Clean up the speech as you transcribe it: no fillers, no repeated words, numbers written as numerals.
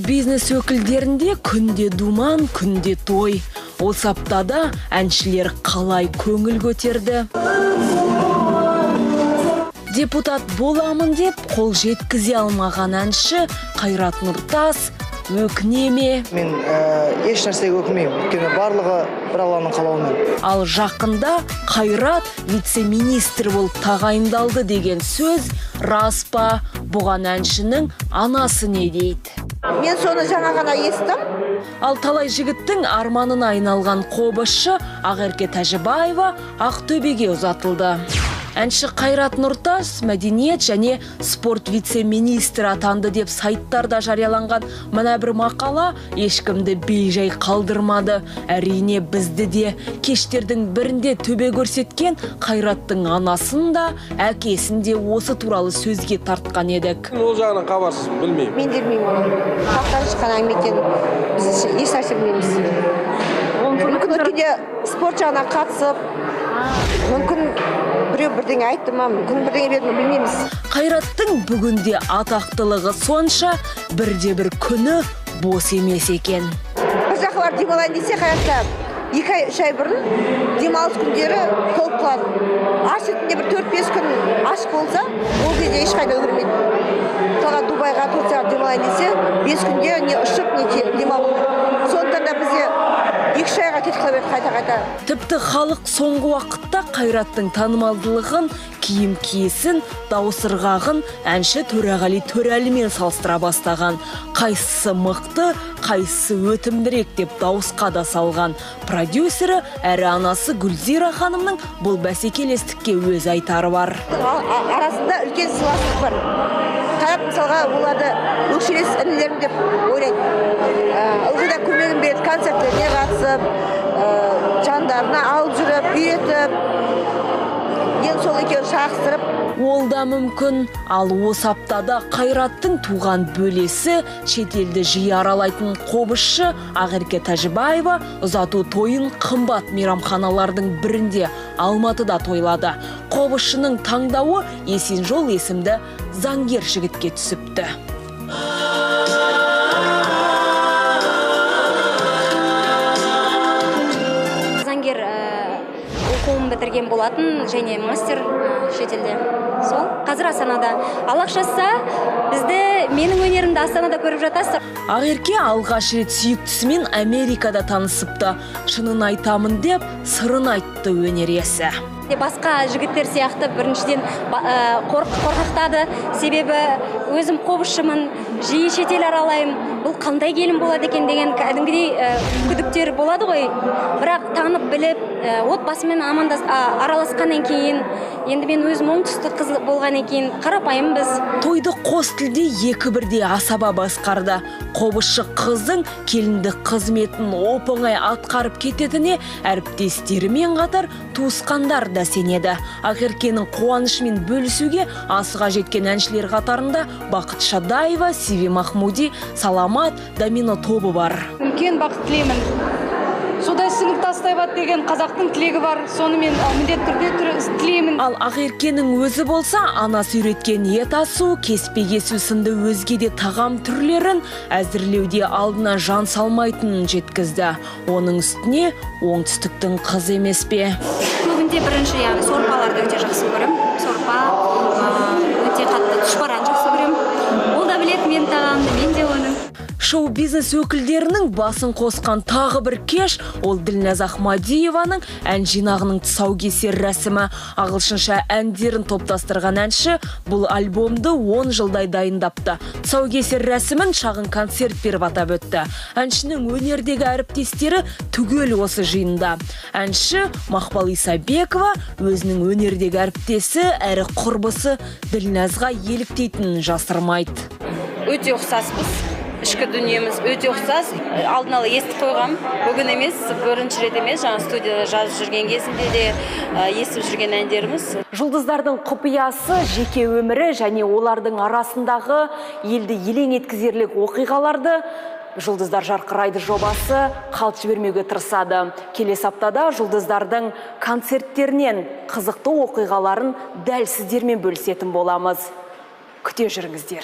Шоу-бизнес өкілдерінде күнде думан, күнде той. Осы аптада әншілер қалай көңіл көтерді. Депутат боламын деп қол жеткізе алмаған әнші Қайрат Нұртас өкіне ме? Мен еш нәрсеге өкінбеймін, өйткені барлығы бір Алланың қалауымен. Ал жақында Қайрат вице-министр болып тағайындалды деген сөз рас па? Бұған әншінің анасы не дейді? Мен соны жаңа ғана естім. Ал талай жігіттің арманына айналған қобызшы Ақерке Тәжібаева Ақтөбеге ұзатылды. Әнші Қайрат Нұртас мәдениет және спорт вице-министрі атанды деп сайттарда жарияланған мына бір мақала ешкімді бейжай қалдырмады. Әрине бізді де кештердің бірінде төбе көрсеткен Қайраттың анасын да, әкесін де осы туралы сөзге тартқан едік. Ол жағынан хабарсыз, білмеймін. Мен де білмеймін оны. Халықтан шыққан әңгімеден біз еш нәрсе білмейміз. Мүмкін өткенде спорт жағынан қатысып, мүмкін біреу бірдеңе айтты ма, мүмкін бірдеңе берді ме, білмейміз. Қайраттың бүгінде атақтылығы сонша бірде-бір күні бос емес екен. Бір жақылар демалайын десе Қайратта 2-3 ай бұрын демалыс күндері толып қалады. Аш етінде бір 4-5 күн ашық болса, ол кезде ешқайда өрмейді. Мысалға Дубайға Турцияға демалайын десе, 5 күнде не ұшып, не демалу. Сондықтан да бізде 2-3 айға кетіп қалып еді қайта-қайта. Тіпті халық соңғы уақытта Қайраттың танымалдылығын, киім киесін, дауыс ырғағын әнші Төреғали Төрәлімен салыстыра бастаған. Қайсысы мықты, қайсысы өтімдірек деп дауысқа да салған. Продюсері әрі анасы Гүлзира ханымның бұл бәсекелестікке өз айтары бар. Арасында үлкен сыйластық бар. Қайрат мысалға оларды өкшелес інілерім деп ойлайды. Ылғи да көмегін береді, концерттеріне қатысып, жандарына алып жүріп, үйретіп, ең сол екеуін шақыстырып. Ол да мүмкін, ал осы аптада Қайраттың туған бөлесі шетелді жиі аралайтын қобызшы Ақерке Тәжібаева ұзату тойын қымбат мейрамханалардың бірінде Алматыда тойлады. Қобызшының таңдауы Есенжол есімді заңгер жігітке түсіпті. Заңгер оқуын бітірген болатын және мастер шетелде. Сол қазір Астанада. Аллах жазса, бізді менің өнерімді Астанада көріп жатасыздар. Ақерке алғаш рет сүйіктісімен Америкада танысыпты. Шынын айтамын деп сырын айтты өнер иесі. Басқа жігіттер сияқты біріншіден қорқақтады. Себебі өзім қобызшымын, жиі шетел аралаймын. Бұл қандай келін болады екен деген кәдімгідей күдіктер болады ғой. Бірақ танып біліп, отбасымен араласқаннан кейін, енді мен өзім оңтүстік қыз болғаннан кейін қарапайым біз. Тойды қос тілде екі бірде асаба басқарды. Қобызшы қыздың келіндік қызметін оп-оңай атқарып кететіне әріптестерімен қатар туысқандар да сенеді. Ақеркенің қуанышымен бөлісуге асыға жеткен әншілер қатарында Бақыт Шадаева, Сиви Махмуди, Саламат, Домино тобы бар. Үлкен бақыт тілеймін. Судай сіңіп тастайбат деген қазақтың тілегі бар. Соны мен міндет түрде тілеймін. Ал Ақеркенің өзі болса, анасы үйреткен ет асу, кеспе кесу сынды өзге де тағам түрлерін әзірлеуде алдына жан салмайтынын жеткізді. Оның үстіне оңтүстіктің қыз емес пе? Көбінде бірінші сорпаларды өте жақсы көрем. Сорпа, өте қатты тұшпаран жақсы көрем. Ол да білет мен тағамды, мен де оның. Шоу-бизнес өкілдерінің басын қосқан тағы бір кеш, ол Ділназ Ахмадиеваның ән жинағының тұсаукесер рәсімі. Ағылшынша әндерін топтастырған әнші бұл альбомды 10 жылдай дайындапты. Тұсаукесер рәсімін шағын концерт беріп атап өтті. Әншінің өнердегі әріптестері түгел осы жиында. Әнші Мақпал Исабекова өзінің өнердегі әріптесі әрі құрбысы Ділназға еліктейтінін жасырмайды. Өте ұқсаспыз. Ішкі дүниеміз өте ұқсас. Алдын ала естіп қойғам. Бүгін емес, бірінші рет емес, жаңа студияда жазып жүрген кезінде де естіп жүрген әндеріміз. Жұлдыздардың құпиясы, жеке өмірі және олардың арасындағы елді елең еткізерлік оқиғаларды Жұлдыздар жарқырайды жобасы қалт жібермеуге тырысады. Келесі аптада жұлдыздардың концерттерінен қызықты оқиғаларын дәл сіздермен бөлісетін боламыз. Күте жүріңіздер.